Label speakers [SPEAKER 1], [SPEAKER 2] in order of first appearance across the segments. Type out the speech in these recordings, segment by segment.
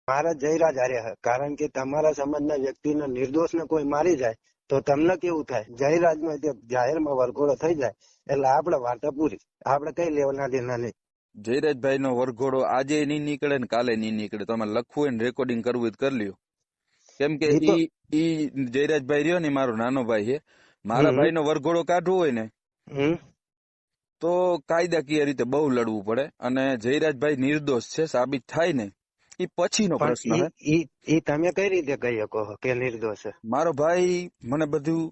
[SPEAKER 1] મારા જયરાજ હારે હે, કારણ કે તમારા સમાજના વ્યક્તિને નિર્દોષને કોઈ મારી જાય તો તમને કેવું થાય? જયરાજમાં જાહેરમાં વરઘોડો થઈ જાય એટલે આપણે વાર્તા પૂરી, આપણે કઈ લેવાના દેના નહીં.
[SPEAKER 2] જયરાજભાઈ નો વરઘોડો આજે નહીં નીકળે ને કાલે નહીં નીકળે. તમારે લખવું હોય ને રેકોર્ડિંગ કરવું હોય તો કરી લ્યો. કેમ કે ઈ જયરાજભાઈ રહ્યો ને મારો નાનો ભાઈ છે. મારા ભાઈ નો વરઘોડો કાઢવો હોય ને તો કાયદાકીય રીતે બહુ લડવું પડે, અને જયરાજભાઈ નિર્દોષ છે સાબિત થાય ને એ પછીનો પ્રશ્ન છે.
[SPEAKER 1] એ તમે કઈ રીતે કહી શકો કે નિર્દોષ છે?
[SPEAKER 2] મારો ભાઈ, મને બધું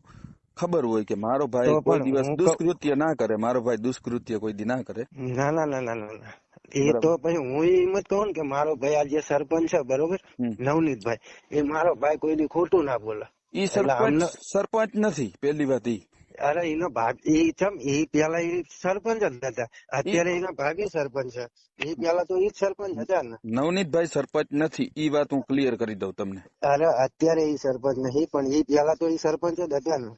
[SPEAKER 2] ખબર હોય કે મારો ભાઈ કોઈ દિવસ દુષ્કૃત્ય ના કરે. મારો ભાઈ દુષ્કૃત્ય કોઈ દી ના કરે.
[SPEAKER 1] ના ના ના ના ના, એ તો પછી હું એમ જ કહું કે મારો ભાઈ આ જે સરપંચ છે બરોબર, નવનીતભાઈ, એ મારો ભાઈ કોઈ દી ખોટું ના બોલે.
[SPEAKER 2] ઈ સરપંચ નથી પેલી વાત. ઈ
[SPEAKER 1] અરે એનો ભાભી એ પેલા એ સરપંચ જ હતા, અત્યારે એના ભાભી સરપંચ છે. એ પેલા તો એ જ સરપંચ હતા ને.
[SPEAKER 2] નવનીતભાઈ સરપંચ નથી, ઈ વાત હું ક્લિયર કરી દઉં તમને.
[SPEAKER 1] અરે અત્યારે એ સરપંચ નહીં, પણ એ પેલા તો એ સરપંચ જ હતા ને.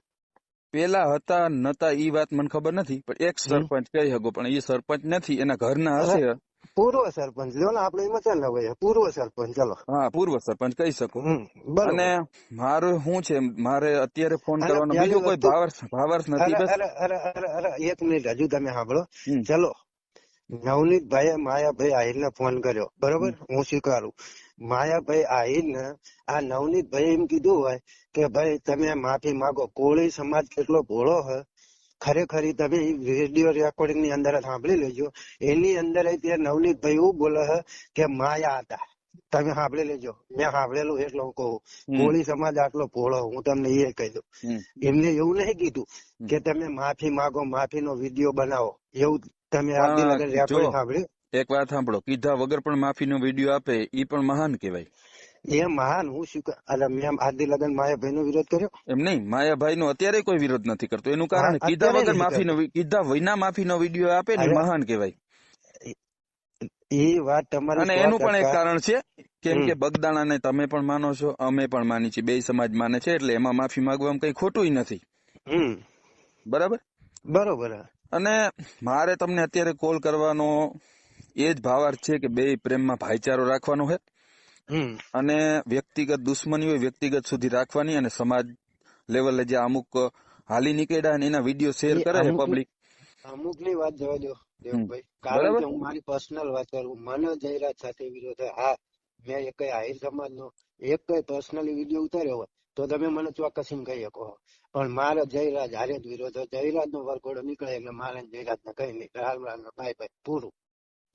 [SPEAKER 2] પેલા હતા નતા ઈ વાત મને ખબર નથી, પણ એક સરપંચ કહી શકો, પણ એ સરપંચ નથી, એના ઘરના હશે.
[SPEAKER 1] પૂર્વ સરપંચ લ્યો ને, આપડે એમાં ચાલ હોય પૂર્વ સરપંચ. ચલો હા,
[SPEAKER 2] પૂર્વ સરપંચ કહી શકો. અને મારે શું છે, મારે અત્યારે ફોન કરવાનો બીજો કોઈ ભાવાર્થ નથી.
[SPEAKER 1] અરે એક મિનિટ હજુ તમે સાંભળો. ચલો, નવનીતભાઈએ માયાભાઈ આહિરને ફોન કર્યો બરોબર, હું સ્વીકારું. માયાભાઈ આહિરને આ નવનીતભાઈ એમ કીધું હોય કે ભાઈ તમે માફી માંગો, કોળી સમાજ કેટલો ભોળો હે, ખરેખર તમે વિડીયો રેકોર્ડિંગ ની અંદર સાંભળી લેજો. એની અંદર નવનીતભાઈ એવું બોલે છે કે માયા હતા. તમે સાંભળી લેજો, મેં સાંભળેલું એટલે હું કહું, કોળી સમાજ આટલો ભોળો, હું તમને એ કહી દઉં. એમને એવું નહીં કીધું કે તમે માફી માંગો, માફીનો વિડીયો બનાવો, એવું તમે રેકોર્ડિંગ સાંભળ્યું?
[SPEAKER 2] એક વાત સાંભળો, કીધા વગર પણ માફીનો વિડીયો આપે એ પણ મહાન કહેવાય.
[SPEAKER 1] એ મહાન હું શું મેં આદિ લગન માયાભાઈ નો વિરોધ કર્યો?
[SPEAKER 2] એમ નહીં, માયાભાઈ નો અત્યારે કોઈ વિરોધ નથી કરતો. એનું કારણ કીધા વગર કીધા વિના માફીનો વિડીયો આપે ને મહાન કહેવાય.
[SPEAKER 1] એ વાત તમારી.
[SPEAKER 2] અને એનું પણ એક કારણ છે, કેમ કે બગદાણાને તમે પણ માનો છો, અમે પણ માની છીએ, બે સમાજ માને છે, એટલે એમાં માફી માંગવામાં કઈ ખોટું નથી. બરાબર
[SPEAKER 1] બરોબર.
[SPEAKER 2] અને મારે તમને અત્યારે કોલ કરવાનો એ જ ભાવાર્થ છે કે બે પ્રેમમાં ભાઈચારો રાખવાનો છે, અને વ્યક્તિગત દુશ્મની હોય વ્યક્તિગત સુધી રાખવાની, અને સમાજ લેવલે જે અમુક હાલી નીકળ્યા એના વિડીયો શેર કરે છે પબ્લિક.
[SPEAKER 1] અમુક ની વાત જવા દો દેવભાઈ, કારણ કે હું મારી પર્સનલ વાત કરું. મને જયરાજ સાથે વિરોધ. હા, મેં એક આહિર સમાજ નો એક પર્સનલી વિડીયો ઉતાર્યો હોય તો તમે મને ચોક્કસ કહી શકો, પણ મારે જયરાજ હારે જ વિરોધ. જયરાજ નો વરઘોડો નીકળે એટલે મારે જયરાજ ને કઈ નહીં, ભાઈ ભાઈ પૂરું.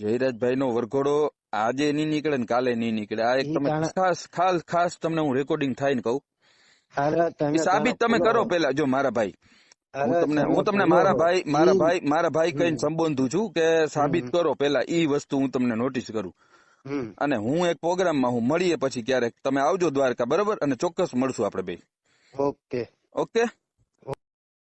[SPEAKER 2] જયરાજભાઈ નો વરઘોડો આજે નહીં નીકળે ને કાલે નહીં નીકળે. આ એક તમે ખાસ તમને હું રેકોર્ડિંગ થાય ને કહું, સાબિત તમે કરો પેલા. જો મારા ભાઈ, હું તમને મારા ભાઈ કઈ સંબોધું છું કે સાબિત કરો પેલા, ઈ વસ્તુ હું તમને નોટિસ કરું. અને હું એક પ્રોગ્રામમાં હું મળીએ પછી ક્યારેક, તમે આવજો દ્વારકા બરોબર, અને ચોક્કસ મળશું આપણે બે.
[SPEAKER 1] Okay
[SPEAKER 2] okay.